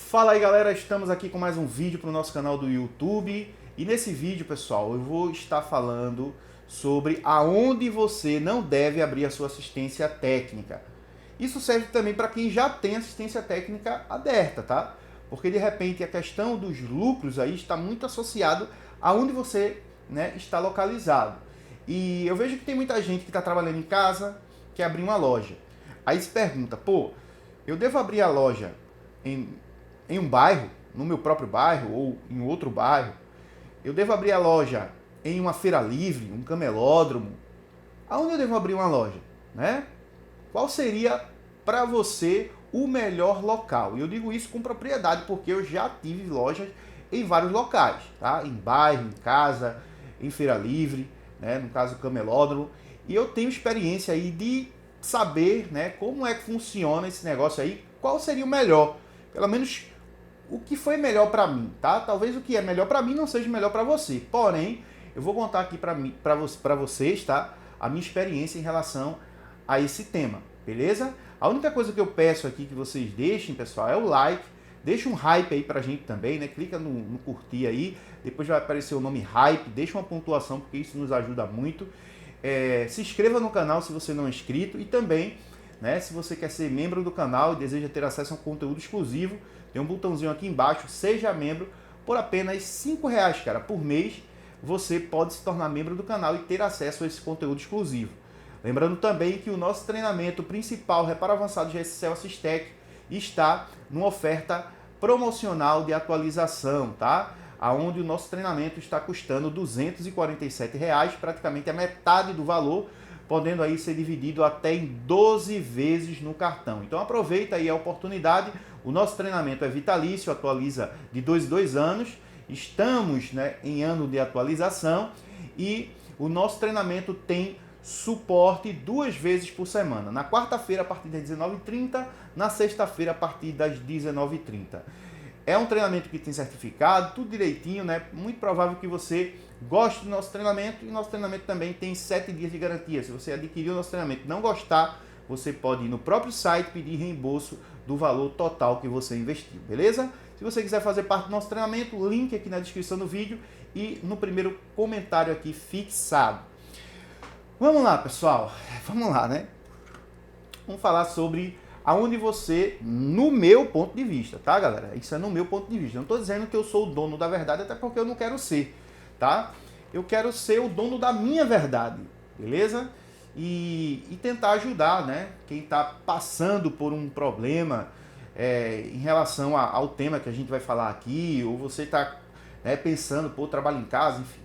Fala aí galera, estamos aqui com mais um vídeo para o nosso canal do YouTube e nesse vídeo, pessoal, eu vou estar falando sobre aonde você não deve abrir a sua assistência técnica. Isso serve também para quem já tem assistência técnica aberta, tá? Porque de repente a questão dos lucros aí está muito associado aonde você, né, está localizado. E eu vejo que tem muita gente que está trabalhando em casa, quer abrir uma loja. Aí se pergunta, pô, eu devo abrir a loja em um bairro, no meu próprio bairro ou em outro bairro? Eu devo abrir a loja em uma feira livre, um camelódromo? Aonde eu devo abrir uma loja, né? Qual seria para você o melhor local? E eu digo isso com propriedade porque eu já tive lojas em vários locais, tá? Em bairro, em casa, em feira livre, né? No caso camelódromo. E eu tenho experiência aí de saber, né, como é que funciona esse negócio aí, qual seria o melhor, pelo menos o que foi melhor para mim, tá? Talvez o que é melhor para mim não seja melhor para você. Porém, eu vou contar aqui para vocês, tá? A minha experiência em relação a esse tema, beleza? A única coisa que eu peço aqui que vocês deixem, pessoal, é o like. Deixa um hype aí pra gente também, né? Clica no curtir aí, depois vai aparecer o nome hype, deixa uma pontuação porque isso nos ajuda muito. Se inscreva no canal se você não é inscrito e também, né, se você quer ser membro do canal e deseja ter acesso a um conteúdo exclusivo, tem um botãozinho aqui embaixo, seja membro, por apenas R$5, cara, por mês, você pode se tornar membro do canal e ter acesso a esse conteúdo exclusivo. Lembrando também que o nosso treinamento principal, Reparo Avançado GSCel Assistec, está numa oferta promocional de atualização, tá? Aonde o nosso treinamento está custando R$247, praticamente a metade do valor, podendo aí ser dividido até em 12 vezes no cartão. Então aproveita aí a oportunidade. O nosso treinamento é vitalício, atualiza de 2 em 2 anos. Estamos, né, em ano de atualização e o nosso treinamento tem suporte 2 vezes por semana. Na quarta-feira a partir das 19h30, na sexta-feira a partir das 19h30. É um treinamento que tem certificado, tudo direitinho, né? Muito provável que você goste do nosso treinamento e nosso treinamento também tem 7 dias de garantia. Se você adquirir o nosso treinamento e não gostar, você pode ir no próprio site pedir reembolso do valor total que você investiu, beleza? Se você quiser fazer parte do nosso treinamento, link aqui na descrição do vídeo e no primeiro comentário aqui fixado. Vamos lá, pessoal, vamos lá, né? Vamos falar sobre aonde você, no meu ponto de vista, tá, galera? Isso é no meu ponto de vista. Não estou dizendo que eu sou o dono da verdade, até porque eu não quero ser, tá? Eu quero ser o dono da minha verdade, beleza? E tentar ajudar, né? Quem está passando por um problema em relação ao tema que a gente vai falar aqui, ou você está, né, pensando, pô, trabalho em casa, enfim.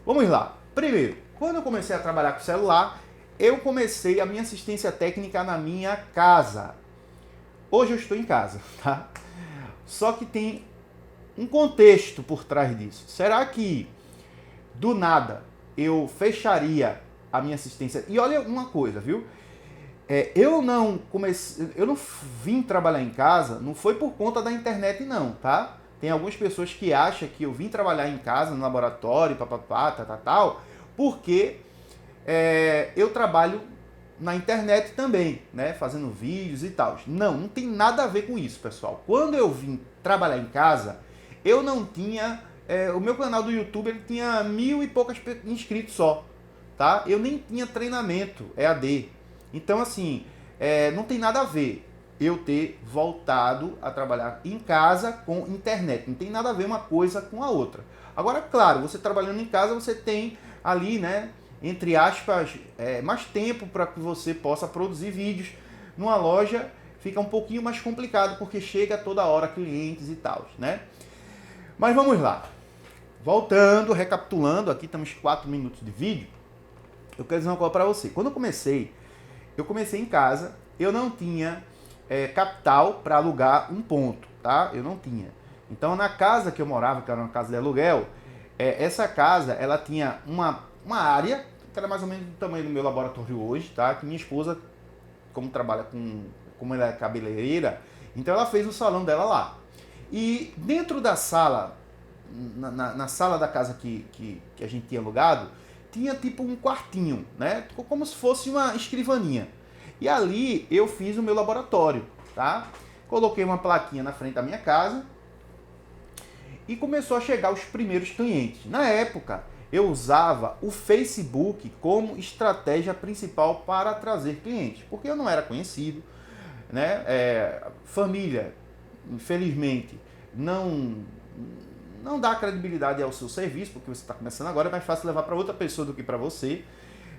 Vamos lá. Primeiro, quando eu comecei a trabalhar com celular, eu comecei a minha assistência técnica na minha casa. Hoje eu estou em casa, tá? Só que tem um contexto por trás disso. Será que do nada eu fecharia a minha assistência? E olha uma coisa, viu? Eu não vim trabalhar em casa, não foi por conta da internet não, tá? Tem algumas pessoas que acham que eu vim trabalhar em casa, no laboratório, papapá, tal, porque eu trabalho na internet também, né, fazendo vídeos e tal. Não tem nada a ver com isso, pessoal. Quando eu vim trabalhar em casa, eu não tinha... o meu canal do YouTube ele tinha 1000 e poucos inscritos só, tá? Eu nem tinha treinamento EAD. Então, assim, não tem nada a ver eu ter voltado a trabalhar em casa com internet. Não tem nada a ver uma coisa com a outra. Agora, claro, você trabalhando em casa, você tem ali, né, entre aspas, mais tempo para que você possa produzir vídeos. Numa loja fica um pouquinho mais complicado, porque chega toda hora clientes e tal, né? Mas vamos lá. Voltando, recapitulando, aqui estamos 4 minutos de vídeo. Eu quero dizer uma coisa para você. Quando eu comecei em casa, eu não tinha capital para alugar um ponto, tá? Eu não tinha. Então, na casa que eu morava, que era uma casa de aluguel, essa casa, ela tinha uma área, que era mais ou menos do tamanho do meu laboratório hoje, tá? Que minha esposa, como trabalha como ela é cabeleireira, então ela fez o salão dela lá. E dentro da sala, na sala da casa que a gente tinha alugado, tinha tipo um quartinho, né? Como se fosse uma escrivaninha. E ali eu fiz o meu laboratório, tá? coloquei uma plaquinha na frente da minha casa e começou a chegar os primeiros clientes. Na época, eu usava o Facebook como estratégia principal para trazer clientes, porque eu não era conhecido, né? Família, infelizmente, não dá credibilidade ao seu serviço, porque você está começando agora, é mais fácil levar para outra pessoa do que para você,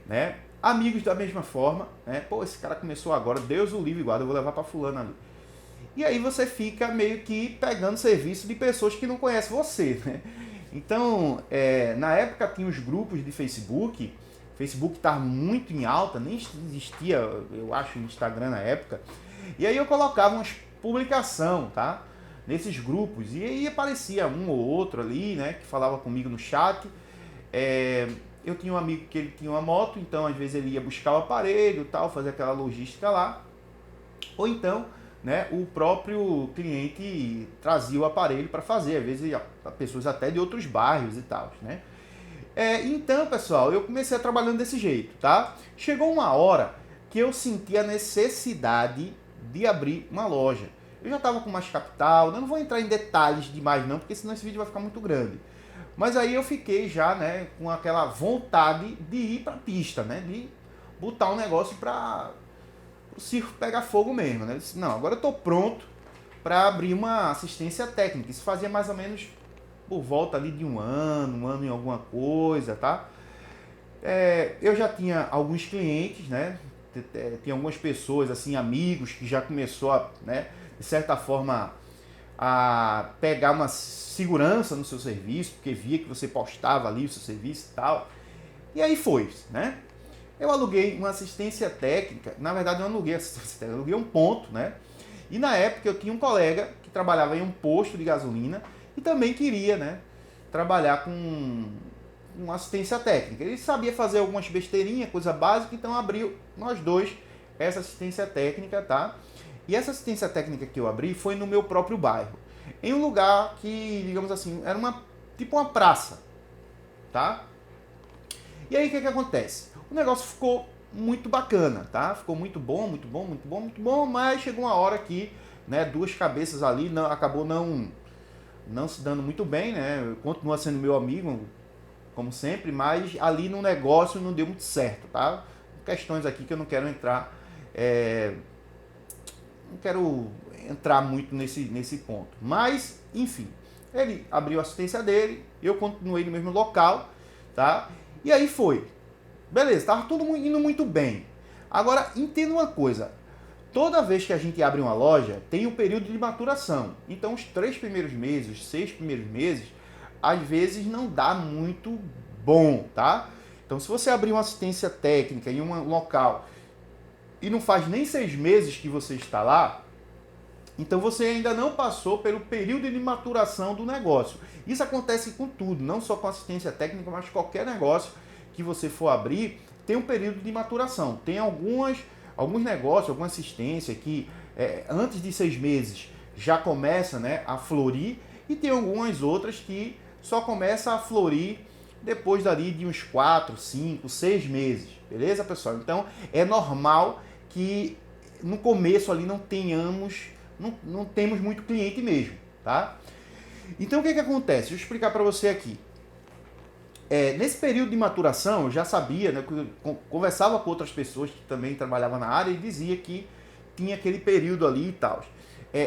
né? Amigos da mesma forma, né? Pô, esse cara começou agora, Deus o livre e guarda, eu vou levar para fulano ali. E aí você fica meio que pegando serviço de pessoas que não conhecem você, né? Então, na época tinha os grupos de Facebook, Facebook estava muito em alta, nem existia, eu acho, Instagram na época, e aí eu colocava umas publicação, tá? Nesses grupos, e aí aparecia um ou outro ali, né, que falava comigo no chat. Eu tinha um amigo que ele tinha uma moto, então às vezes ele ia buscar o aparelho, tal, fazer aquela logística lá, ou então, né, o próprio cliente trazia o aparelho para fazer, às vezes pessoas até de outros bairros e tal, né? Então, pessoal, eu comecei a trabalhando desse jeito, tá? Chegou uma hora que eu senti a necessidade de abrir uma loja. Eu já estava com mais capital, eu não vou entrar em detalhes demais não, porque senão esse vídeo vai ficar muito grande. Mas aí eu fiquei já, né, com aquela vontade de ir para a pista, né, de botar um negócio para o circo pegar fogo mesmo, né? Eu disse, não, agora eu estou pronto para abrir uma assistência técnica. Isso fazia mais ou menos por volta ali de um ano e alguma coisa, tá? Eu já tinha alguns clientes, né? Tinha algumas pessoas, assim, amigos, que já começou a, né, de certa forma, a pegar uma segurança no seu serviço, porque via que você postava ali o seu serviço e tal. E aí foi, né? Eu aluguei uma assistência técnica, na verdade eu não aluguei assistência técnica, eu aluguei um ponto, né? E na época eu tinha um colega que trabalhava em um posto de gasolina e também queria, né, trabalhar com assistência técnica. Ele sabia fazer algumas besteirinhas, coisa básica, então abriu nós dois essa assistência técnica, tá? E essa assistência técnica que eu abri foi no meu próprio bairro, em um lugar que, digamos assim, era tipo uma praça, tá? E aí o que acontece? O negócio ficou muito bacana, tá? Ficou muito bom, muito bom, muito bom, muito bom, mas chegou uma hora que, né, duas cabeças ali acabou não se dando muito bem, né? Continua sendo meu amigo, como sempre, mas ali no negócio não deu muito certo, tá? Questões aqui que eu não quero entrar, não quero entrar muito nesse ponto. Mas, enfim, ele abriu a assistência dele, eu continuei no mesmo local, tá? E aí foi. Beleza, tava tudo indo muito bem. Agora, entenda uma coisa. Toda vez que a gente abre uma loja, tem um período de maturação. Então, os 3 primeiros meses, os 6 primeiros meses, às vezes não dá muito bom, tá? Então, se você abrir uma assistência técnica em um local e não faz nem 6 meses que você está lá, então você ainda não passou pelo período de maturação do negócio. Isso acontece com tudo, não só com assistência técnica, mas qualquer negócio que você for abrir, tem um período de maturação. Tem alguns negócios, alguma assistência que antes de 6 meses já começa, né, a florir, e tem algumas outras que só começa a florir depois dali de uns 4, 5, 6 meses. Beleza, pessoal? Então é normal que no começo ali não temos muito cliente mesmo, tá? Então o que acontece? Deixa eu explicar para você aqui. Nesse período de maturação, eu já sabia, né, conversava com outras pessoas que também trabalhavam na área e dizia que tinha aquele período ali e tal.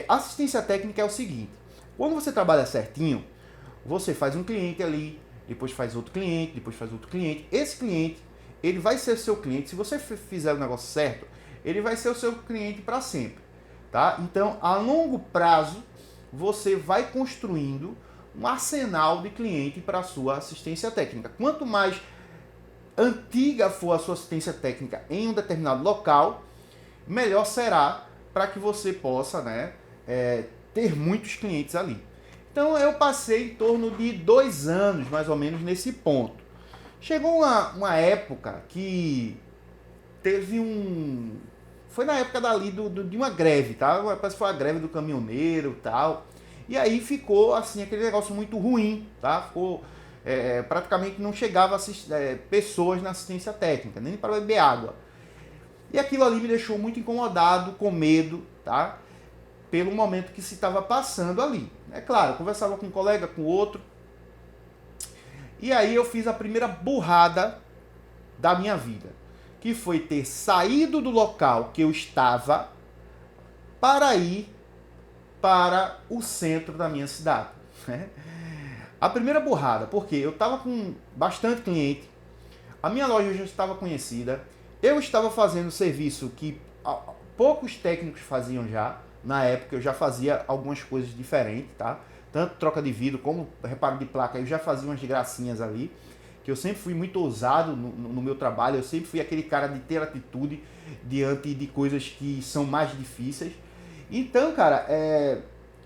Assistência técnica é o seguinte: quando você trabalha certinho, você faz um cliente ali, depois faz outro cliente, depois faz outro cliente. Esse cliente, ele vai ser seu cliente. Se você fizer o negócio certo, ele vai ser o seu cliente para sempre, tá? Então, a longo prazo, você vai construindo um arsenal de cliente para a sua assistência técnica. Quanto mais antiga for a sua assistência técnica em um determinado local, melhor será para que você possa, né, ter muitos clientes ali. Então eu passei em torno de 2 anos, mais ou menos, nesse ponto. Chegou uma época que teve foi na época dali de uma greve, tá? Parece que foi a greve do caminhoneiro e tal. E aí ficou assim aquele negócio muito ruim, tá? Ficou praticamente não chegava pessoas na assistência técnica, nem para beber água. E aquilo ali me deixou muito incomodado, com medo, tá? pelo momento que se estava passando ali. É claro, eu conversava com um colega, com outro, e aí eu fiz a primeira burrada da minha vida, que foi ter saído do local que eu estava para ir para o centro da minha cidade. A primeira burrada, porque eu estava com bastante cliente, a minha loja já estava conhecida, eu estava fazendo serviço que poucos técnicos faziam já, na época eu já fazia algumas coisas diferentes, tá? Tanto troca de vidro como reparo de placa, eu já fazia umas gracinhas ali, que eu sempre fui muito ousado no meu trabalho, eu sempre fui aquele cara de ter atitude diante de coisas que são mais difíceis. Então, cara,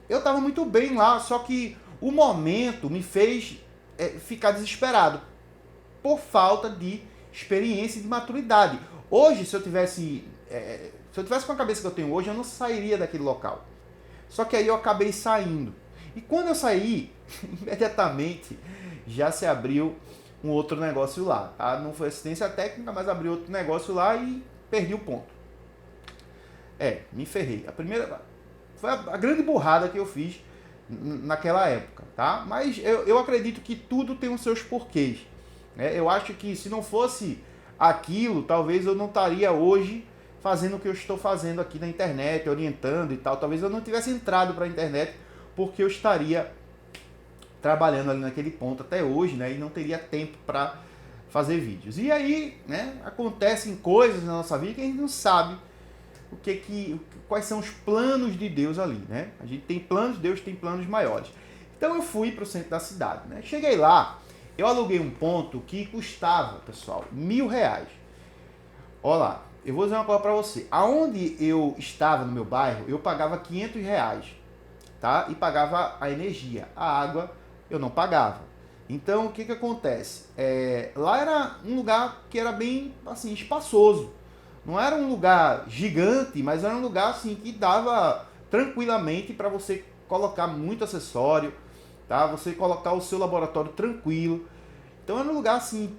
eu tava muito bem lá, só que o momento me fez ficar desesperado por falta de experiência e de maturidade. Hoje, se eu tivesse com a cabeça que eu tenho hoje, eu não sairia daquele local. Só que aí eu acabei saindo. E quando eu saí, imediatamente já se abriu um outro negócio lá. Tá? Não foi assistência técnica, mas abriu outro negócio lá e perdi o ponto. Me ferrei. A primeira foi a grande burrada que eu fiz naquela época, tá? Mas eu acredito que tudo tem os seus porquês. Né? Eu acho que se não fosse aquilo, talvez eu não estaria hoje fazendo o que eu estou fazendo aqui na internet, orientando e tal. Talvez eu não tivesse entrado para a internet porque eu estaria trabalhando ali naquele ponto até hoje, né? E não teria tempo para fazer vídeos. E aí, né? Acontecem coisas na nossa vida que a gente não sabe quais são os planos de Deus ali, né? A gente tem planos, Deus tem planos maiores. Então eu fui para o centro da cidade, né? Cheguei lá, eu aluguei um ponto que custava, pessoal, R$1.000. Olha lá, eu vou dizer uma coisa para você. Aonde eu estava no meu bairro, eu pagava R$500, tá? E pagava a energia, a água eu não pagava. Então o que acontece? Lá era um lugar que era bem assim espaçoso. Não era um lugar gigante, mas era um lugar assim que dava tranquilamente para você colocar muito acessório, tá? Você colocar o seu laboratório tranquilo. Então era um lugar assim,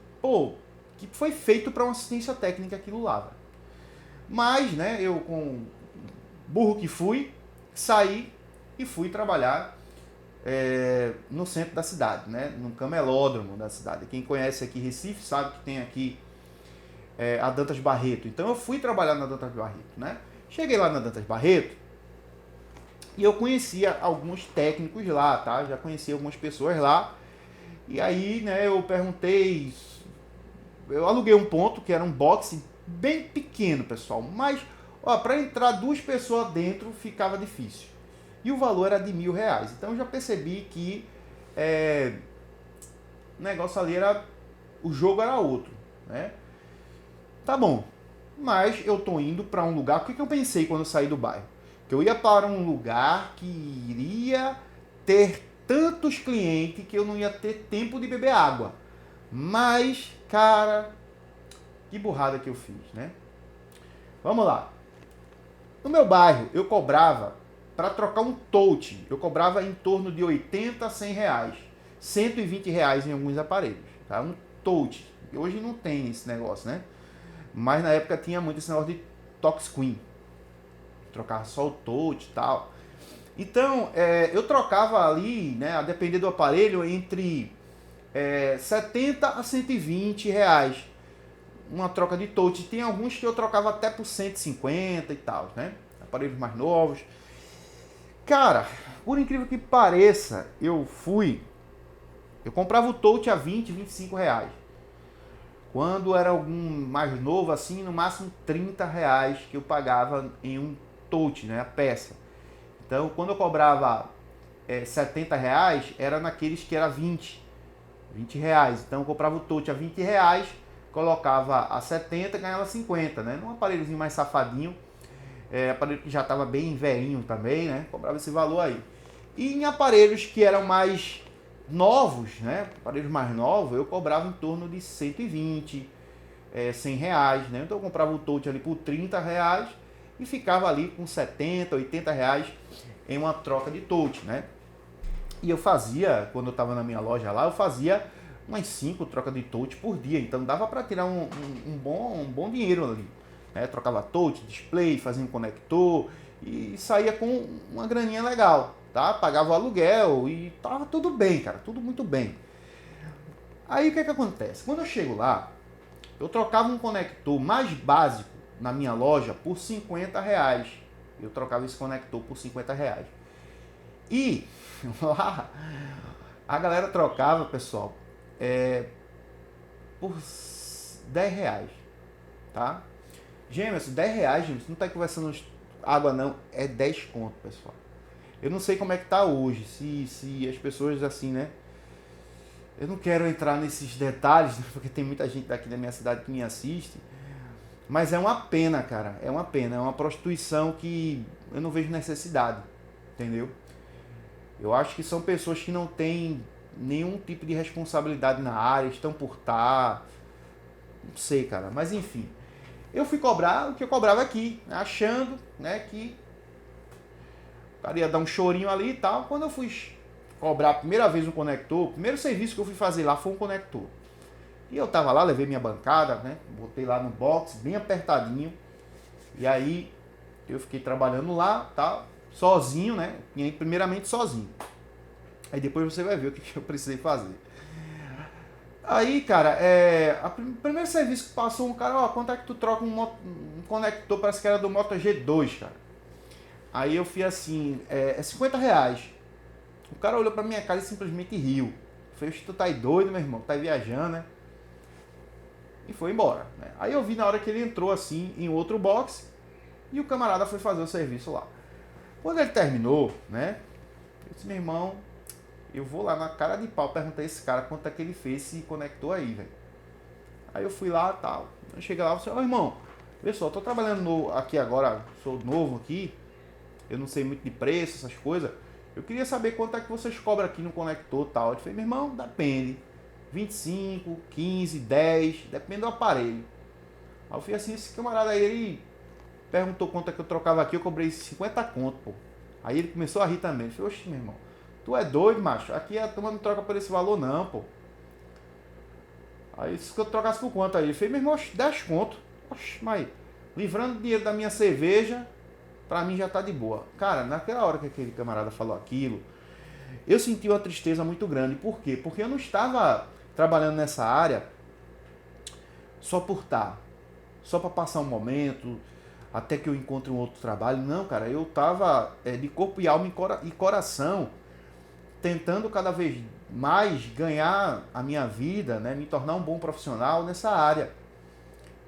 que foi feito para uma assistência técnica aquilo lá. Véio. Mas, né, eu com burro que fui, saí e fui trabalhar no centro da cidade, né, no camelódromo da cidade. Quem conhece aqui Recife sabe que tem aqui a Dantas Barreto. Então eu fui trabalhar na Dantas Barreto, né? Cheguei lá na Dantas Barreto e eu conhecia alguns técnicos lá, tá? Já conhecia algumas pessoas lá. E aí, né, eu perguntei, eu aluguei um ponto que era um boxe bem pequeno, pessoal, mas para entrar 2 pessoas dentro ficava difícil. E o valor era de R$1.000. Então eu já percebi que o negócio ali o jogo era outro, né? Tá bom, mas eu tô indo para um lugar. O que eu pensei quando eu saí do bairro? Que eu ia para um lugar que iria ter tantos clientes que eu não ia ter tempo de beber água. Mas, cara, que burrada que eu fiz, né? Vamos lá. No meu bairro, eu cobrava, para trocar um touch, eu cobrava em torno de R$80 a R$100. R$120 em alguns aparelhos, tá? Um touch. Hoje não tem esse negócio, né? Mas na época tinha muito esse negócio de touchscreen. Trocava só o touch e tal. Então, eu trocava ali, né, a depender do aparelho, entre 70 a R$120. Uma troca de touch. Tem alguns que eu trocava até por 150 e tal, né? Aparelhos mais novos. Cara, por incrível que pareça, eu comprava o touch a R$20, R$25. Quando era algum mais novo, assim, no máximo R$30 que eu pagava em um touch, né, a peça. Então, quando eu cobrava R$70, era naqueles que era R$20. Então, eu comprava o touch a R$20, colocava a 70 e ganhava 50, né? Num aparelhozinho mais safadinho, aparelho que já estava bem velhinho também, né? Cobrava esse valor aí. E em aparelhos que eram mais novos, né? Aparelhos mais novos, eu cobrava em torno de 120, R$100, né? Então eu comprava o touch ali por R$30 e ficava ali com 70, R$80 em uma troca de touch, né? E eu fazia, quando eu estava na minha loja lá, eu fazia umas 5 trocas de touch por dia, então dava para tirar um bom dinheiro ali. Né? Trocava touch, display, fazia um conector e saía com uma graninha legal, tá? Pagava o aluguel e tava tudo bem, cara, tudo muito bem. Aí o que acontece? Quando eu chego lá, eu trocava um conector mais básico na minha loja por R$ 50. Eu trocava esse conector por R$ 50. E lá a galera trocava, pessoal, por R$ 10, tá? Gêmeos, R$ 10, Gêmeos, não tá conversando água não, é 10 conto, pessoal. Eu não sei como é que tá hoje, se as pessoas assim, né? Eu não quero entrar nesses detalhes, né, porque tem muita gente daqui da minha cidade que me assiste, mas é uma pena, cara, é uma pena, é uma prostituição que eu não vejo necessidade, entendeu? Eu acho que são pessoas que não têm nenhum tipo de responsabilidade na área, estão por estar, não sei, cara, mas enfim. Eu fui cobrar o que eu cobrava aqui, achando, né, que o cara ia dar um chorinho ali e tal. Quando eu fui cobrar a primeira vez um conector, o primeiro serviço que eu fui fazer lá foi um conector. E eu tava lá, levei minha bancada, né, botei lá no box, bem apertadinho. E aí eu fiquei trabalhando lá, tá, sozinho, né, e primeiramente sozinho. Aí depois você vai ver o que eu precisei fazer. Aí, cara, o primeiro serviço que passou um cara, ó, quanto é que tu troca um conector, parece que era do Moto G2, cara. Aí eu fui assim, é R$ 50. O cara olhou pra minha cara e simplesmente riu. Falei, tu tá aí doido, meu irmão, tá aí viajando, né? E foi embora, né? Aí eu vi na hora que ele entrou assim em outro box e o camarada foi fazer o serviço lá. Quando ele terminou, né? Eu disse, meu irmão, eu vou lá na cara de pau perguntar a esse cara quanto é que ele fez se conectou aí, velho. Aí eu fui lá e tal. Eu cheguei lá e falei, ô irmão, vê só, eu tô trabalhando aqui agora, sou novo aqui, eu não sei muito de preço, essas coisas. Eu queria saber quanto é que vocês cobram aqui no conector e tal. Eu falei, meu irmão, depende. 25, 15, 10, depende do aparelho. Aí eu fui assim, esse camarada aí, ele perguntou quanto é que eu trocava aqui, eu cobrei 50 conto, pô. Aí ele começou a rir também. Eu falei, oxe, meu irmão, tu é doido, macho? Aqui a turma não troca por esse valor não, pô. Aí se eu trocasse por quanto aí? Eu falei, meu irmão, 10 conto. Oxe, mas livrando o dinheiro da minha cerveja, pra mim já tá de boa. Cara, naquela hora que aquele camarada falou aquilo, eu senti uma tristeza muito grande. Por quê? Porque eu não estava trabalhando nessa área só por estar, só para passar um momento, até que eu encontre um outro trabalho. Não, cara, eu estava de corpo e alma e coração tentando cada vez mais ganhar a minha vida, né, me tornar um bom profissional nessa área.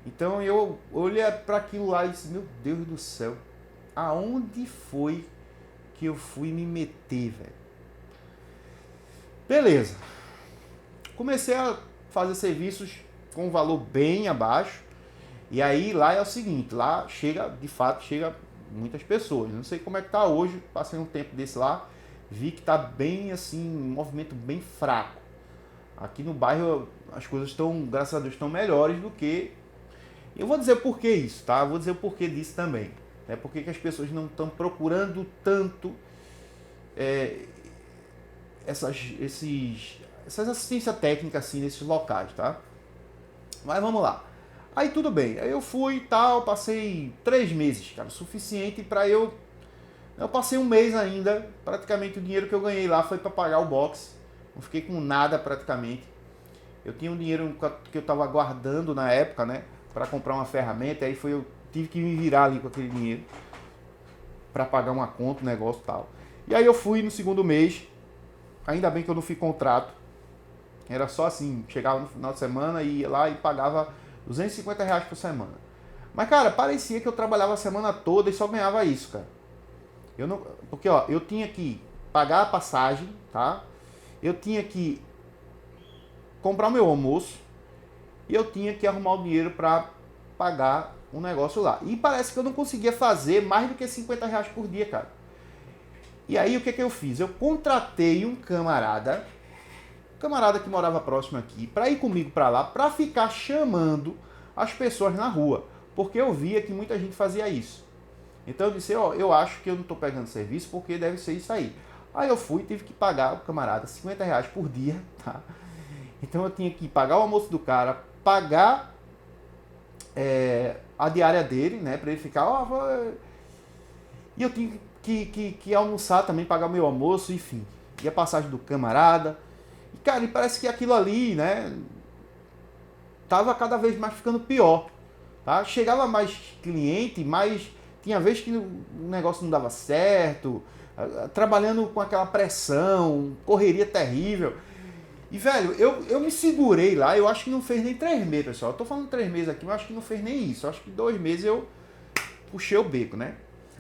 Então eu olhei para aquilo lá e disse, meu Deus do céu, aonde foi que eu fui me meter, velho? Beleza. Comecei a fazer serviços com um valor bem abaixo. E aí lá é o seguinte, lá chega, de fato, chega muitas pessoas. Não sei como é que tá hoje, passei um tempo desse lá, vi que tá bem assim, um movimento bem fraco. Aqui no bairro as coisas estão, graças a Deus, estão melhores do que... Eu vou dizer o porquê isso, tá? Eu vou dizer o porquê disso também. É porque que as pessoas não estão procurando tanto essas assistência técnica assim nesses locais, tá? Mas vamos lá. Aí tudo bem, aí eu fui e tal, passei 3 meses, cara, suficiente para eu passei um mês ainda, praticamente o dinheiro que eu ganhei lá foi para pagar o box, não fiquei com nada praticamente. Eu tinha um dinheiro que eu estava guardando na época, né, para comprar uma ferramenta, aí eu tive que me virar ali com aquele dinheiro para pagar uma conta, um negócio e tal. E aí eu fui no segundo mês, ainda bem que eu não fui contrato, era só assim, chegava no final de semana e ia lá e pagava R$ 250 por semana. Mas, cara, parecia que eu trabalhava a semana toda e só ganhava isso, cara. Eu não, porque, ó, eu tinha que pagar a passagem, tá? Eu tinha que comprar meu almoço e eu tinha que arrumar o dinheiro para pagar um negócio lá. E parece que eu não conseguia fazer mais do que R$ 50 por dia, cara. E aí, o que eu fiz? Eu contratei um camarada que morava próximo aqui, para ir comigo para lá, para ficar chamando as pessoas na rua, porque eu via que muita gente fazia isso. Então eu disse, ó, eu acho que eu não estou pegando serviço porque deve ser isso aí. Aí eu fui e tive que pagar o camarada R$ 50 por dia, tá? Então eu tinha que pagar o almoço do cara, pagar a diária dele, né, para ele ficar, ó, E eu tinha que almoçar também, pagar meu almoço, enfim. E a passagem do camarada. E, cara, e parece que aquilo ali, né, tava cada vez mais ficando pior. Tá? Chegava mais cliente, mas tinha vez que o negócio não dava certo, trabalhando com aquela pressão, correria terrível. E, velho, eu me segurei lá, eu acho que não fez nem 3 meses, pessoal. Eu tô falando 3 meses aqui, mas acho que não fez nem isso. Eu acho que 2 meses eu puxei o beco, né?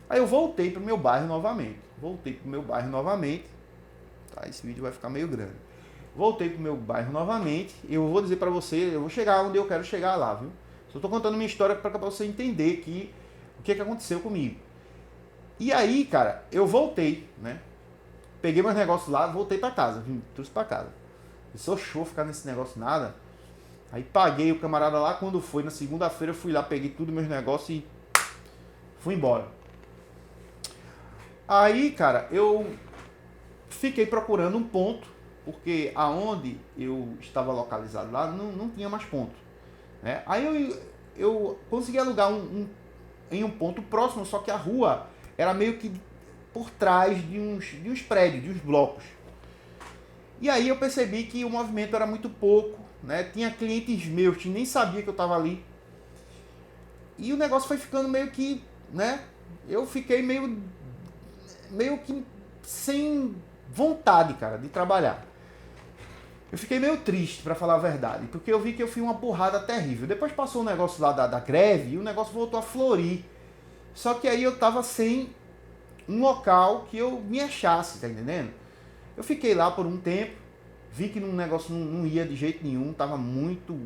Aí eu voltei pro meu bairro novamente. Tá? Esse vídeo vai ficar meio grande. Voltei pro meu bairro novamente. Eu vou dizer pra você, eu vou chegar onde eu quero chegar lá, viu? Só tô contando minha história pra você entender o que aconteceu comigo. E aí, cara, eu voltei, né? Peguei meus negócios lá, voltei pra casa, trouxe pra casa. Eu sou show ficar nesse negócio nada. Aí paguei o camarada lá, quando foi na segunda-feira eu fui lá, peguei tudo meus negócios e fui embora. Aí, cara, eu fiquei procurando um ponto, porque aonde eu estava localizado lá não tinha mais ponto, né? Aí eu consegui alugar em um ponto próximo, só que a rua era meio que por trás de uns prédios, de uns blocos. E aí eu percebi que o movimento era muito pouco, né? Tinha clientes meus que nem sabia que eu estava ali. E o negócio foi ficando meio que, né? Eu fiquei meio que sem vontade, cara, de trabalhar. Eu fiquei meio triste, pra falar a verdade, porque eu vi que eu fui uma porrada terrível. Depois passou o negócio lá da greve e o negócio voltou a florir. Só que aí eu tava sem um local que eu me achasse, tá entendendo? Eu fiquei lá por um tempo, vi que o negócio não ia de jeito nenhum, tava muito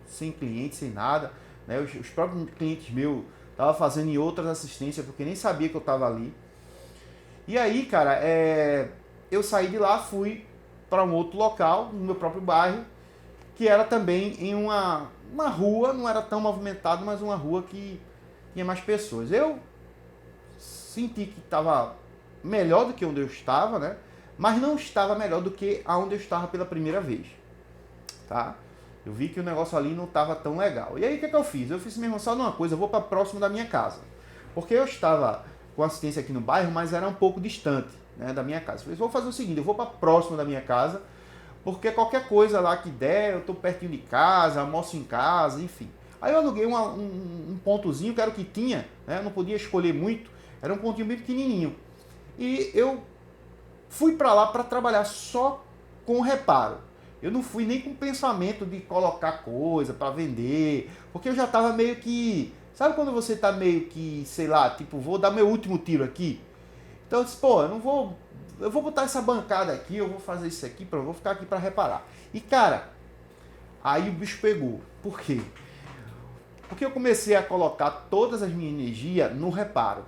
sem cliente, sem nada, né? Os próprios clientes meus tava fazendo em outras assistências porque nem sabia que eu tava ali. E aí, cara, eu saí de lá, fui para um outro local, no meu próprio bairro, que era também em uma rua, não era tão movimentado, mas uma rua que tinha mais pessoas. Eu senti que estava melhor do que onde eu estava, né? Mas não estava melhor do que aonde eu estava pela primeira vez, tá? Eu vi que o negócio ali não estava tão legal. E aí o que eu fiz? Eu fiz mesmo só numa coisa, eu vou para próximo da minha casa. Porque eu estava com assistência aqui no bairro, mas era um pouco distante, né, da minha casa. Eu falei, vou fazer o seguinte, eu vou para próximo da minha casa, porque qualquer coisa lá que der, eu estou pertinho de casa, almoço em casa, enfim. Aí eu aluguei um pontozinho, que era o que tinha, né, eu não podia escolher muito, era um pontinho bem pequenininho. E eu fui para lá para trabalhar só com reparo. Eu não fui nem com pensamento de colocar coisa para vender, porque eu já estava meio que... Sabe quando você tá meio que, sei lá, tipo, vou dar meu último tiro aqui? Então eu disse, pô, eu vou botar essa bancada aqui, eu vou fazer isso aqui, eu vou ficar aqui para reparar. E cara, aí o bicho pegou. Por quê? Porque eu comecei a colocar todas as minhas energias no reparo,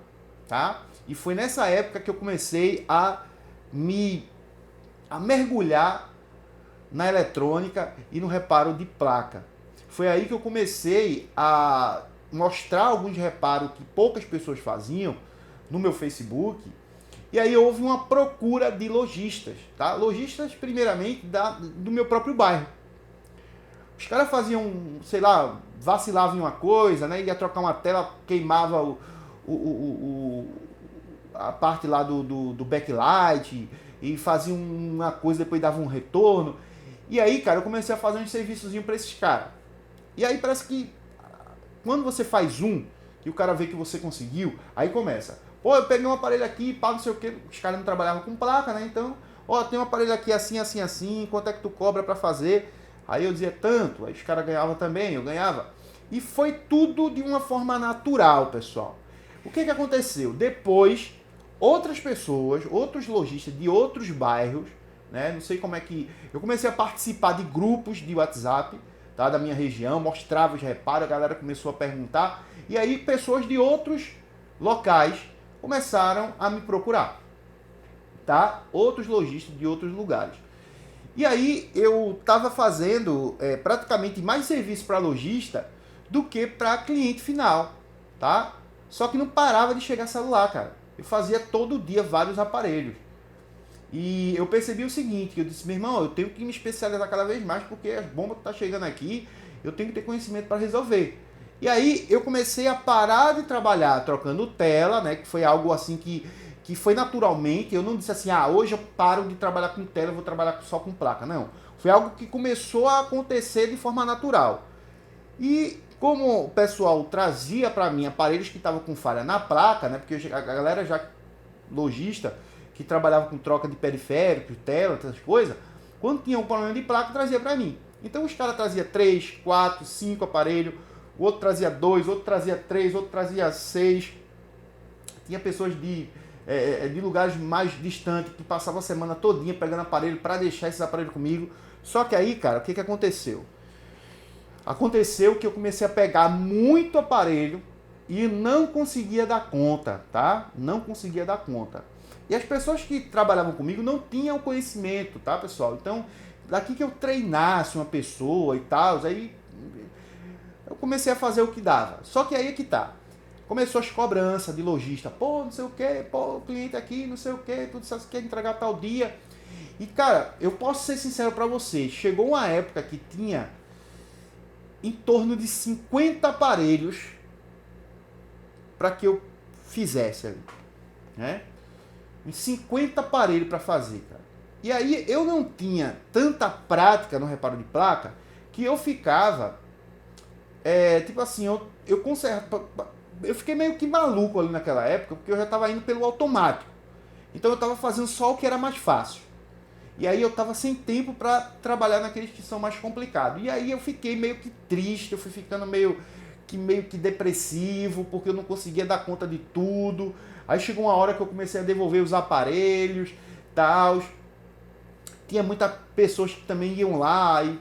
tá? E foi nessa época que eu comecei a mergulhar na eletrônica e no reparo de placa. Foi aí que eu comecei a mostrar alguns reparos que poucas pessoas faziam no meu Facebook. E aí houve uma procura de lojistas, tá? Lojistas primeiramente do meu próprio bairro. Os caras faziam, sei lá, vacilavam em uma coisa, né? Ia trocar uma tela, queimava a parte lá do backlight e fazia uma coisa, depois dava um retorno. E aí, cara, eu comecei a fazer um serviçozinho para esses caras. E aí parece que quando você faz e o cara vê que você conseguiu, aí começa. Pô, eu peguei um aparelho aqui, pá, não sei o que. Os caras não trabalhavam com placa, né? Então, ó, tem um aparelho aqui assim, assim, assim, quanto é que tu cobra para fazer? Aí eu dizia tanto, aí os caras ganhavam também, eu ganhava. E foi tudo de uma forma natural, pessoal. O que aconteceu? Depois, outras pessoas, outros lojistas de outros bairros, né? Não sei como é que... Eu comecei a participar de grupos de WhatsApp, tá, da minha região, mostrava os reparos, a galera começou a perguntar, e aí pessoas de outros locais começaram a me procurar, tá? Outros lojistas de outros lugares. E aí eu estava fazendo praticamente mais serviço para lojista do que para cliente final, tá? Só que não parava de chegar celular, cara. Eu fazia todo dia vários aparelhos. E eu percebi o seguinte, que eu disse, meu irmão, eu tenho que me especializar cada vez mais, porque as bombas que tá chegando aqui, eu tenho que ter conhecimento para resolver. E aí eu comecei a parar de trabalhar trocando tela, né? Que foi algo assim que foi naturalmente. Eu não disse assim, hoje eu paro de trabalhar com tela, eu vou trabalhar só com placa. Não. Foi algo que começou a acontecer de forma natural. E como o pessoal trazia para mim aparelhos que estavam com falha na placa, né? Porque a galera já lojista que trabalhava com troca de periféricos, tela, essas coisas, quando tinha um problema de placa, trazia para mim. Então os caras traziam 3, 4, 5 aparelhos, o outro trazia 2, outro trazia 3, outro trazia 6. Tinha pessoas de lugares mais distantes que passavam a semana todinha pegando aparelho para deixar esses aparelhos comigo. Só que aí, cara, o que aconteceu? Aconteceu que eu comecei a pegar muito aparelho e não conseguia dar conta, tá? Não conseguia dar conta. E as pessoas que trabalhavam comigo não tinham conhecimento, tá, pessoal? Então, daqui que eu treinasse uma pessoa e tal, aí eu comecei a fazer o que dava. Só que aí é que tá. Começou as cobranças de lojista. Pô, não sei o que, pô, o cliente aqui, não sei o que, tudo isso quer entregar tal dia. E, cara, eu posso ser sincero pra vocês. Chegou uma época que tinha em torno de 50 aparelhos para que eu fizesse ali, né? 50 aparelhos para fazer, cara. E aí eu não tinha tanta prática no reparo de placa que eu ficava, tipo assim, eu conserto, eu fiquei meio que maluco ali naquela época, porque eu já estava indo pelo automático. Então eu estava fazendo só o que era mais fácil. E aí eu estava sem tempo para trabalhar naqueles que são mais complicados. E aí eu fiquei meio que triste, eu fui ficando meio que depressivo, porque eu não conseguia dar conta de tudo. Aí chegou uma hora que eu comecei a devolver os aparelhos, tal. Tinha muitas pessoas que também iam lá e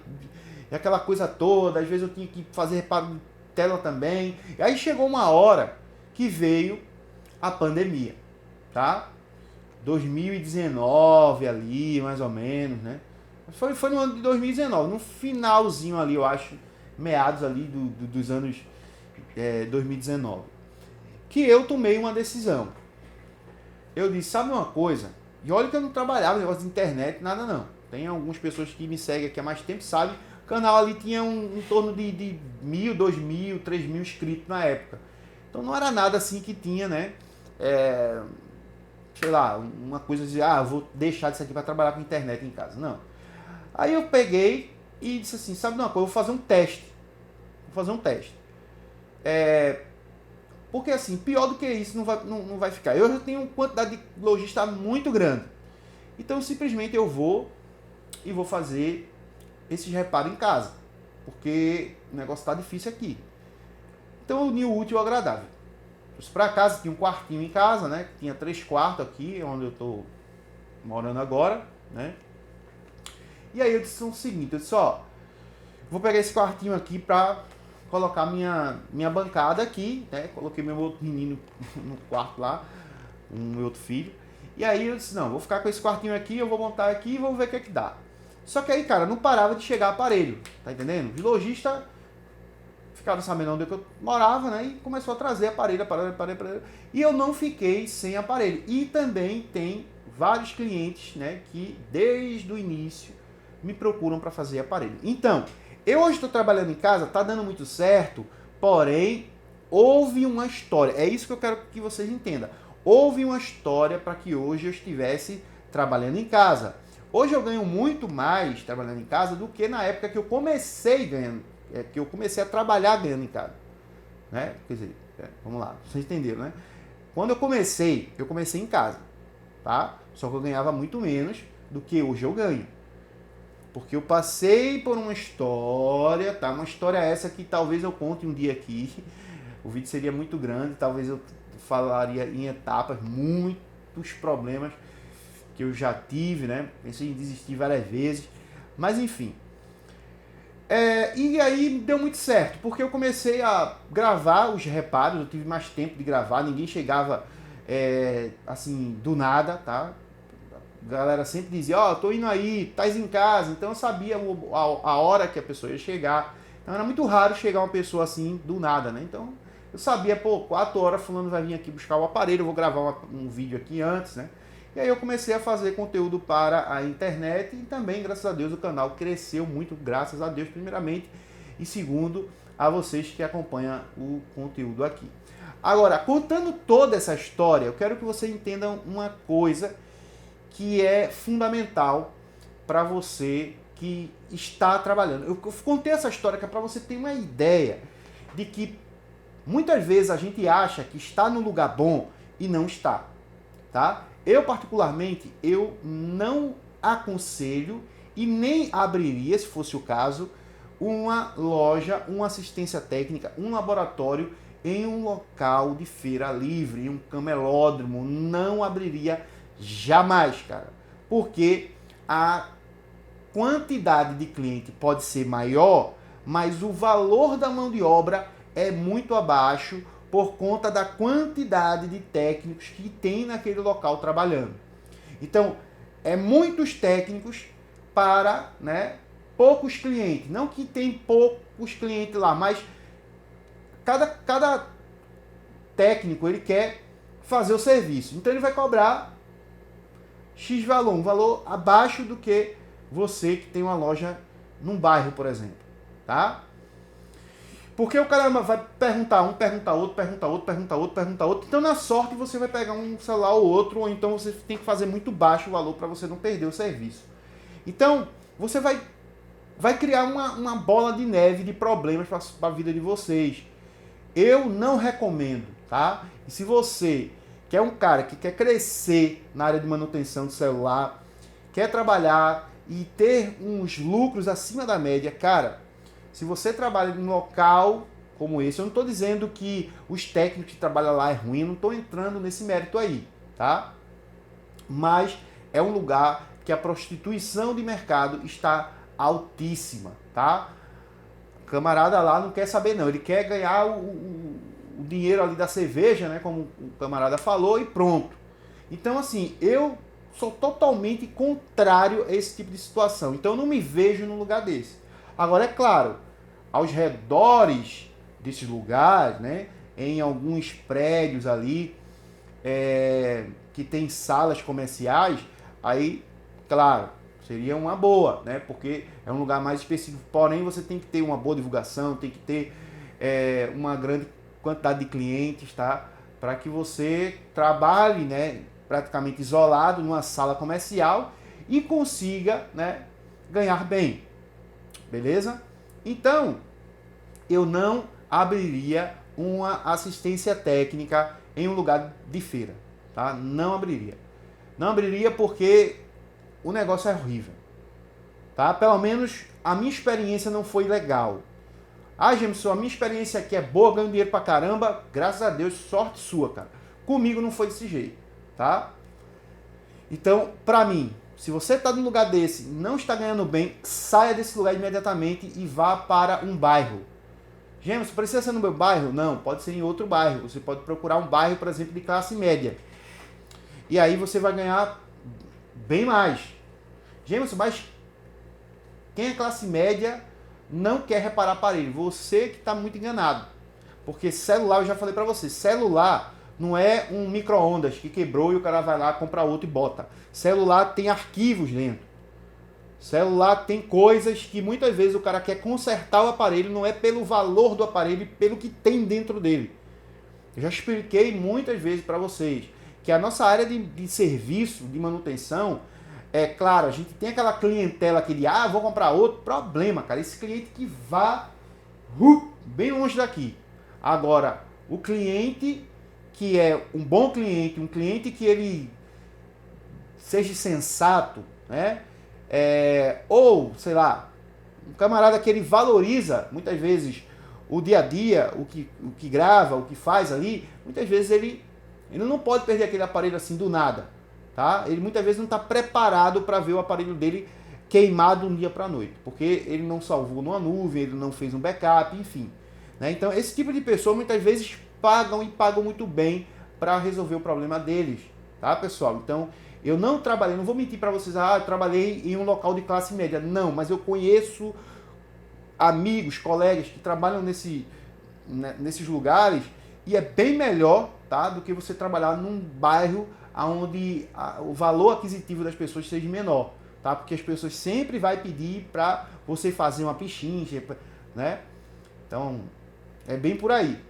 aquela coisa toda. Às vezes eu tinha que fazer reparo de tela também. E aí chegou uma hora que veio a pandemia, tá? 2019 ali, mais ou menos, né? Foi no ano de 2019, no finalzinho ali, eu acho, meados ali dos anos 2019, que eu tomei uma decisão. Eu disse, sabe uma coisa? E olha que eu não trabalhava negócio de internet, nada não. Tem algumas pessoas que me seguem aqui há mais tempo, sabe? O canal ali tinha em torno de 1.000, 2.000, 3.000 inscritos na época. Então não era nada assim que tinha, né? Sei lá, uma coisa de, vou deixar disso aqui para trabalhar com internet em casa. Não. Aí eu peguei e disse assim, sabe uma coisa, eu vou fazer um teste. Porque assim, pior do que isso não vai ficar. Eu já tenho uma quantidade de lojista muito grande. Então simplesmente eu vou fazer esses reparos em casa. Porque o negócio está difícil aqui. Então eu uni o útil ao agradável. Para casa, tinha um quartinho em casa, né? Tinha 3 quartos aqui, onde eu tô morando agora, né? E aí eu disse o seguinte, eu disse, vou pegar esse quartinho aqui para colocar minha bancada aqui, né? Coloquei meu outro menino no quarto lá, meu outro filho. E aí eu disse, não, vou ficar com esse quartinho aqui, eu vou montar aqui e vou ver o que é que dá. Só que aí, cara, não parava de chegar aparelho, tá entendendo? De lojista ficaram sabendo onde eu morava, né? E começou a trazer aparelho. E eu não fiquei sem aparelho. E também tem vários clientes, né? Que desde o início me procuram para fazer aparelho. Então, eu hoje estou trabalhando em casa, tá dando muito certo, porém, houve uma história. É isso que eu quero que vocês entendam. Houve uma história para que hoje eu estivesse trabalhando em casa. Hoje eu ganho muito mais trabalhando em casa do que na época que eu comecei ganhando. Que eu comecei a trabalhar ganhando em casa, né? Quer dizer, vamos lá, vocês entenderam, né? Quando eu comecei em casa, tá? Só que eu ganhava muito menos do que hoje eu ganho. Porque eu passei por uma história, tá? Uma história essa que talvez eu conte um dia aqui. O vídeo seria muito grande, talvez eu falaria em etapas, muitos problemas que eu já tive, né? Pensei em desistir várias vezes, mas enfim. E aí deu muito certo, porque eu comecei a gravar os reparos, eu tive mais tempo de gravar, ninguém chegava assim, do nada, tá? A galera sempre dizia, tô indo aí, tá em casa, então eu sabia a hora que a pessoa ia chegar. Então era muito raro chegar uma pessoa assim, do nada, né? Então eu sabia, 4 horas fulano vai vir aqui buscar o aparelho, eu vou gravar um vídeo aqui antes, né? E aí eu comecei a fazer conteúdo para a internet e também, graças a Deus, o canal cresceu muito, graças a Deus, primeiramente, e segundo, a vocês que acompanham o conteúdo aqui. Agora, contando toda essa história, eu quero que você entenda uma coisa que é fundamental para você que está trabalhando. Eu contei essa história que é para você ter uma ideia de que muitas vezes a gente acha que está no lugar bom e não está, tá? Eu, particularmente, eu não aconselho e nem abriria, se fosse o caso, uma loja, uma assistência técnica, um laboratório em um local de feira livre, em um camelódromo. Não abriria jamais, cara. Porque a quantidade de cliente pode ser maior, mas o valor da mão de obra é muito abaixo por conta da quantidade de técnicos que tem naquele local trabalhando. Então, é muitos técnicos para, né, poucos clientes. Não que tem poucos clientes lá, mas cada técnico ele quer fazer o serviço. Então ele vai cobrar X valor, um valor abaixo do que você que tem uma loja num bairro, por exemplo, tá? Porque o cara vai perguntar outro. Então, na sorte, você vai pegar um celular ou outro, ou então você tem que fazer muito baixo o valor para você não perder o serviço. Então, você vai criar uma bola de neve de problemas para a vida de vocês. Eu não recomendo, tá? E se você que é um cara que quer crescer na área de manutenção de celular, quer trabalhar e ter uns lucros acima da média, cara, se você trabalha em um local como esse, eu não estou dizendo que os técnicos que trabalham lá é ruim, eu não estou entrando nesse mérito aí, tá? Mas é um lugar que a prostituição de mercado está altíssima, tá? O camarada lá não quer saber não, ele quer ganhar o dinheiro ali da cerveja, né, como o camarada falou, e pronto. Então, assim, eu sou totalmente contrário a esse tipo de situação. Então, eu não me vejo num lugar desse. Agora, é claro, aos redores desses lugares, né, em alguns prédios ali, que tem salas comerciais, aí, claro, seria uma boa, né, porque é um lugar mais específico. Porém, você tem que ter uma boa divulgação, tem que ter uma grande quantidade de clientes, tá, para que você trabalhe, né, praticamente isolado numa sala comercial e consiga, né, ganhar bem. Beleza? Então, eu não abriria uma assistência técnica em um lugar de feira, tá? Não abriria. Não abriria porque o negócio é horrível, tá? Pelo menos a minha experiência não foi legal. Ah, Jameson, a minha experiência aqui é boa, ganho dinheiro pra caramba, graças a Deus, sorte sua, cara. Comigo não foi desse jeito, tá? Então, pra mim, se você está num lugar desse, não está ganhando bem, saia desse lugar imediatamente e vá para um bairro. Jameson, precisa ser no meu bairro? Não, pode ser em outro bairro. Você pode procurar um bairro, por exemplo, de classe média. E aí você vai ganhar bem mais. Jameson, mas quem é classe média não quer reparar aparelho. Você que está muito enganado. Porque celular, eu já falei para você, celular não é um micro-ondas que quebrou e o cara vai lá, compra outro e bota. Celular tem arquivos dentro. Celular tem coisas que muitas vezes o cara quer consertar o aparelho, não é pelo valor do aparelho, pelo que tem dentro dele. Eu já expliquei muitas vezes para vocês que a nossa área de serviço, de manutenção, é claro, a gente tem aquela clientela que diz, vou comprar outro, problema, cara, esse cliente que vá bem longe daqui. Agora, o cliente que é um bom cliente, um cliente que ele seja sensato, né? Ou, sei lá, um camarada que ele valoriza, muitas vezes, o dia a dia, o que grava, o que faz ali, muitas vezes ele não pode perder aquele aparelho assim do nada, tá? Ele muitas vezes não está preparado para ver o aparelho dele queimado um dia para a noite, porque ele não salvou numa nuvem, ele não fez um backup, enfim. Né? Então, esse tipo de pessoa muitas vezes pagam muito bem para resolver o problema deles, tá, pessoal? Então, eu não trabalhei, não vou mentir para vocês, eu trabalhei em um local de classe média. Não, mas eu conheço amigos, colegas que trabalham nesses lugares e é bem melhor, tá, do que você trabalhar num bairro onde o valor aquisitivo das pessoas seja menor, tá? Porque as pessoas sempre vão pedir para você fazer uma pichincha, né? Então, é bem por aí.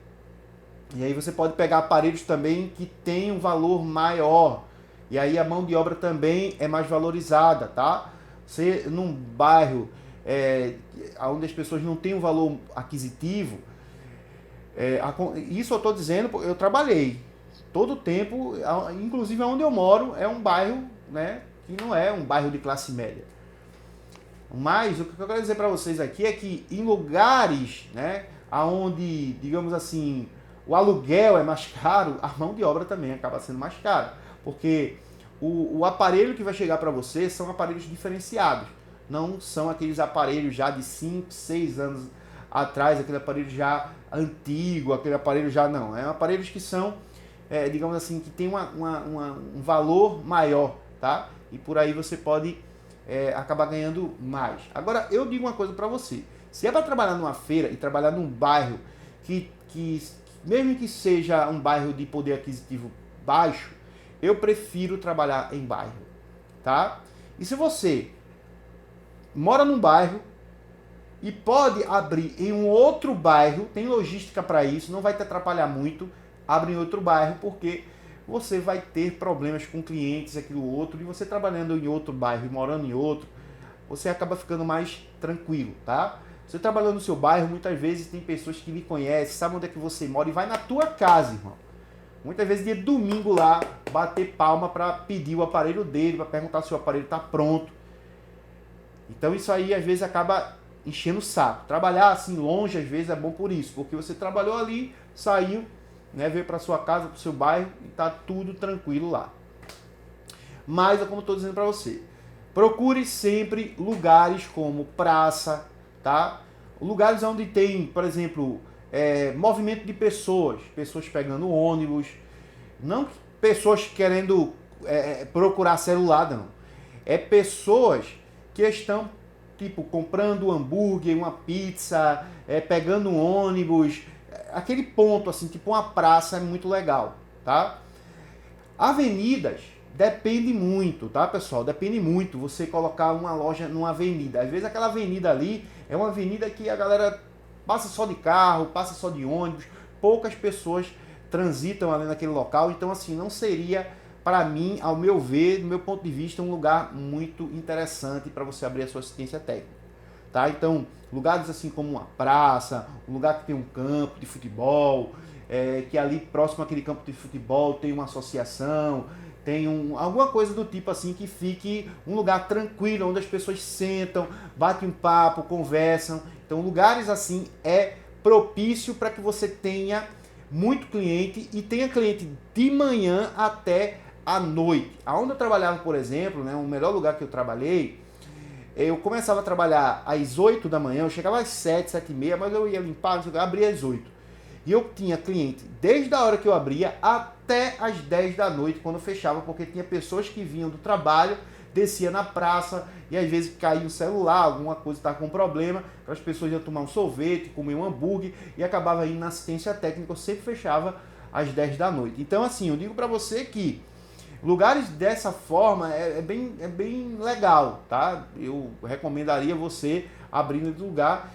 E aí você pode pegar aparelhos também que têm um valor maior. E aí a mão de obra também é mais valorizada, tá? Você, num bairro onde as pessoas não têm um valor aquisitivo, isso eu estou dizendo, eu trabalhei todo o tempo, inclusive onde eu moro é um bairro, né, que não é um bairro de classe média. Mas o que eu quero dizer para vocês aqui é que em lugares, né, onde, digamos assim, o aluguel é mais caro, a mão de obra também acaba sendo mais cara, porque o aparelho que vai chegar para você são aparelhos diferenciados, não são aqueles aparelhos já de 5, 6 anos atrás, aquele aparelho já antigo, aquele aparelho já não, é aparelhos que são, digamos assim, que tem um valor maior, tá? E por aí você pode acabar ganhando mais. Agora, eu digo uma coisa para você, se é para trabalhar numa feira e trabalhar num bairro que mesmo que seja um bairro de poder aquisitivo baixo, eu prefiro trabalhar em bairro, tá? E se você mora num bairro e pode abrir em um outro bairro, tem logística para isso, não vai te atrapalhar muito, abre em outro bairro, porque você vai ter problemas com clientes, aquilo outro, e você trabalhando em outro bairro e morando em outro, você acaba ficando mais tranquilo, tá? Você trabalhando no seu bairro, muitas vezes tem pessoas que lhe conhecem, sabem onde é que você mora e vai na tua casa, irmão. Muitas vezes de domingo lá, bater palma para pedir o aparelho dele, para perguntar se o aparelho está pronto. Então isso aí às vezes acaba enchendo o saco. Trabalhar assim longe às vezes é bom por isso, porque você trabalhou ali, saiu, né, veio para sua casa, para o seu bairro e está tudo tranquilo lá. Mas é como eu estou dizendo para você, procure sempre lugares como praça, tá? Lugares onde tem, por exemplo, movimento de pessoas pegando ônibus, não pessoas querendo procurar celular, não. É pessoas que estão, tipo, comprando um hambúrguer, uma pizza, pegando um ônibus, aquele ponto, assim, tipo uma praça é muito legal, tá? Avenidas depende muito, tá, pessoal? Depende muito você colocar uma loja numa avenida. Às vezes aquela avenida ali é uma avenida que a galera passa só de carro, passa só de ônibus, poucas pessoas transitam ali naquele local, então assim, não seria, para mim, ao meu ver, do meu ponto de vista, um lugar muito interessante para você abrir a sua assistência técnica, tá? Então, lugares assim como uma praça, um lugar que tem um campo de futebol, que ali próximo àquele campo de futebol tem uma associação, tem alguma coisa do tipo assim que fique um lugar tranquilo, onde as pessoas sentam, batem um papo, conversam. Então, lugares assim é propício para que você tenha muito cliente e tenha cliente de manhã até à noite. Aonde eu trabalhava, por exemplo, né, o melhor lugar que eu trabalhei, eu começava a trabalhar às 8 da manhã, eu chegava às 7, 7 e meia, mas eu ia limpar, eu abria às 8. E eu tinha cliente desde a hora que eu abria até às 10 da noite, quando eu fechava, porque tinha pessoas que vinham do trabalho, descia na praça e às vezes caía o celular, alguma coisa estava com problema, as pessoas iam tomar um sorvete, comer um hambúrguer e acabava indo na assistência técnica, eu sempre fechava às 10 da noite. Então assim, eu digo para você que lugares dessa forma é bem legal, tá? Eu recomendaria você abrir no lugar,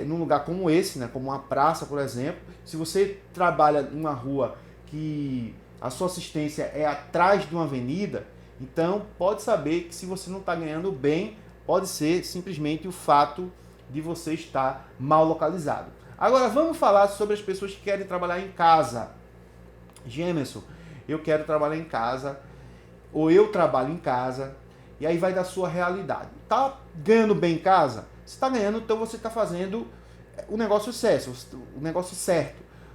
num lugar como esse, né? Como uma praça, por exemplo. Se você trabalha em uma rua que a sua assistência é atrás de uma avenida, então pode saber que se você não está ganhando bem, pode ser simplesmente o fato de você estar mal localizado. Agora vamos falar sobre as pessoas que querem trabalhar em casa. Gemerson, eu quero trabalhar em casa, ou eu trabalho em casa, e aí vai da sua realidade. Tá ganhando bem em casa? Se está ganhando, então você está fazendo o negócio certo,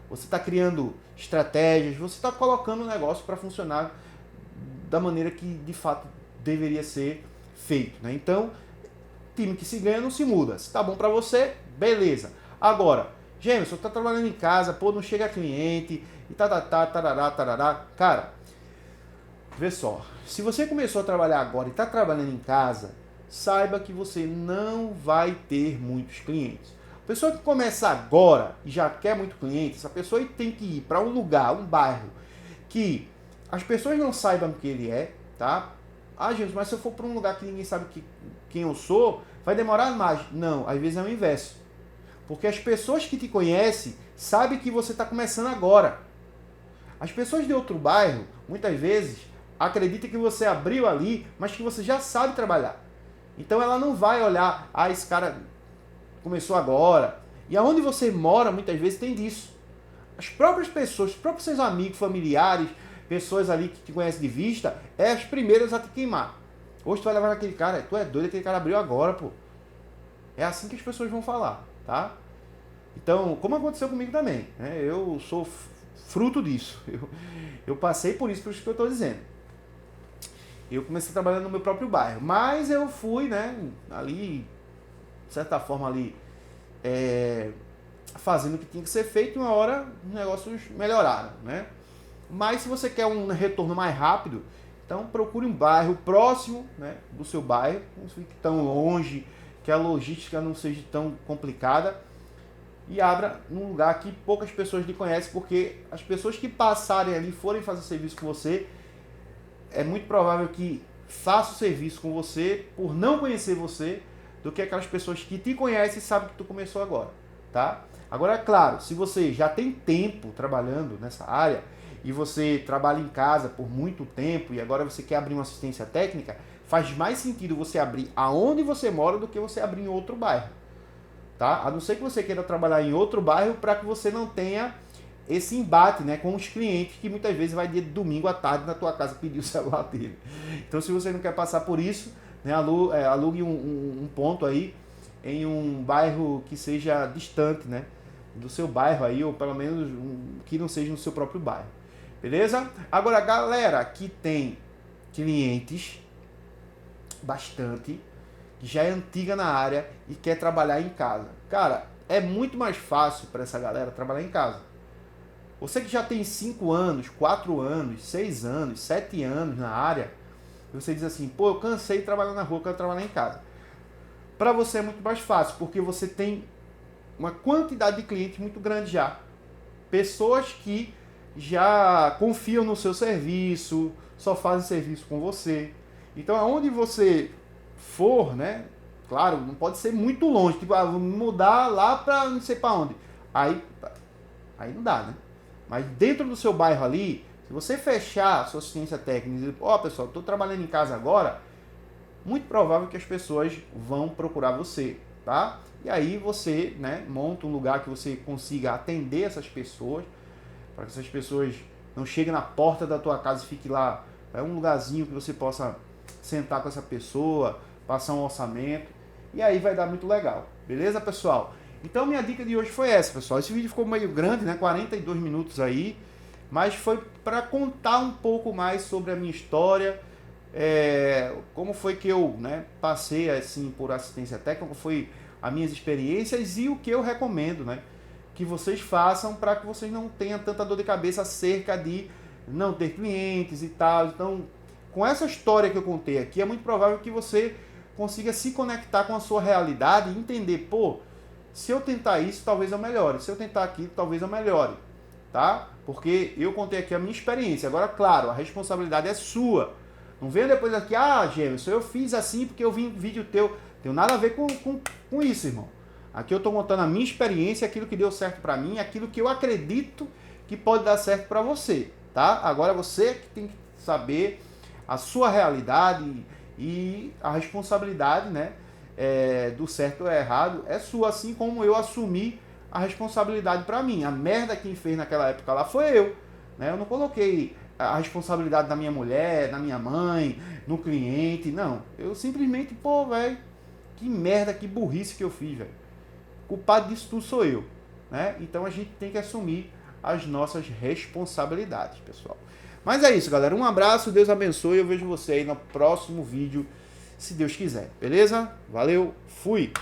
Você está criando estratégias, você está colocando o negócio para funcionar da maneira que de fato deveria ser feito, né? Então, time que se ganha não se muda. Se tá bom para você, beleza. Agora, Gemerson, tá trabalhando em casa, pô, não chega cliente, e tarará. Cara, vê só, se você começou a trabalhar agora e está trabalhando em casa, saiba que você não vai ter muitos clientes. A pessoa que começa agora e já quer muito cliente, essa pessoa tem que ir para um lugar, um bairro, que as pessoas não saibam quem ele é, tá? Ah, gente, mas se eu for para um lugar que ninguém sabe quem eu sou, vai demorar mais. Não, às vezes é o inverso. Porque as pessoas que te conhecem sabem que você está começando agora. As pessoas de outro bairro, muitas vezes, acreditam que você abriu ali, mas que você já sabe trabalhar. Então ela não vai olhar, esse cara começou agora. E aonde você mora, muitas vezes, tem disso. As próprias pessoas, os próprios seus amigos, familiares, pessoas ali que te conhecem de vista, é as primeiras a te queimar. Hoje tu vai levar naquele cara, tu é doido, aquele cara abriu agora, pô. É assim que as pessoas vão falar, tá? Então, como aconteceu comigo também, né? Eu sou fruto disso. Eu passei por isso que eu estou dizendo. Eu comecei trabalhando no meu próprio bairro, mas eu fui, né, ali, de certa forma ali, fazendo o que tinha que ser feito, e uma hora os negócios melhoraram, né? Mas se você quer um retorno mais rápido, então procure um bairro próximo, né, do seu bairro, não fique tão longe, que a logística não seja tão complicada, e abra num lugar que poucas pessoas lhe conhecem, porque as pessoas que passarem ali, forem fazer serviço com você, é muito provável que faça o serviço com você por não conhecer você, do que aquelas pessoas que te conhecem e sabem que tu começou agora, tá? Agora, é claro, se você já tem tempo trabalhando nessa área e você trabalha em casa por muito tempo e agora você quer abrir uma assistência técnica, faz mais sentido você abrir aonde você mora do que você abrir em outro bairro, tá? A não ser que você queira trabalhar em outro bairro para que você não tenha esse embate, né, com os clientes que muitas vezes vai de domingo à tarde na tua casa pedir o celular dele. Então, se você não quer passar por isso, né, alugue um ponto aí em um bairro que seja distante, né, do seu bairro aí, ou pelo menos que não seja no seu próprio bairro. Beleza? Agora, galera que tem clientes bastante, que já é antiga na área e quer trabalhar em casa. Cara, é muito mais fácil para essa galera trabalhar em casa. Você que já tem 5 anos, 4 anos, 6 anos, 7 anos na área, você diz assim, pô, eu cansei de trabalhar na rua, eu quero trabalhar em casa. Para você é muito mais fácil, porque você tem uma quantidade de clientes muito grande já. Pessoas que já confiam no seu serviço, só fazem serviço com você. Então, aonde você for, né? Claro, não pode ser muito longe, tipo, vou mudar lá para não sei para onde. Aí não dá, né? Mas dentro do seu bairro ali, se você fechar a sua assistência técnica e dizer, pessoal, estou trabalhando em casa agora, muito provável que as pessoas vão procurar você, tá? E aí você, né, monta um lugar que você consiga atender essas pessoas, para que essas pessoas não cheguem na porta da tua casa e fique lá. É um lugarzinho que você possa sentar com essa pessoa, passar um orçamento, e aí vai dar muito legal. Beleza, pessoal? Então minha dica de hoje foi essa, pessoal. Esse vídeo ficou meio grande, né? 42 minutos aí, mas foi para contar um pouco mais sobre a minha história, como foi que eu, né, passei assim por assistência técnica, foi as minhas experiências e o que eu recomendo, né, que vocês façam para que vocês não tenham tanta dor de cabeça acerca de não ter clientes e tal. Então, com essa história que eu contei aqui, é muito provável que você consiga se conectar com a sua realidade e entender, pô, se eu tentar isso, talvez eu melhore. Se eu tentar aquilo, talvez eu melhore. Tá? Porque eu contei aqui a minha experiência. Agora, claro, a responsabilidade é sua. Não venha depois aqui, Gemerson, eu fiz assim porque eu vi um vídeo teu. Tem nada a ver com isso, irmão. Aqui eu estou contando a minha experiência, aquilo que deu certo para mim, aquilo que eu acredito que pode dar certo para você. Tá? Agora você que tem que saber a sua realidade e a responsabilidade, né? Do certo ou errado é sua, assim como eu assumi a responsabilidade para mim. A merda quem fez naquela época lá foi eu, né? Eu não coloquei a responsabilidade da minha mulher, da minha mãe, no cliente, não. Eu simplesmente, velho, que merda, que burrice que eu fiz, velho. Culpado disso tudo sou eu, né? Então a gente tem que assumir as nossas responsabilidades, pessoal. Mas é isso, galera. Um abraço, Deus abençoe. Eu vejo você aí no próximo vídeo, se Deus quiser. Beleza? Valeu, fui!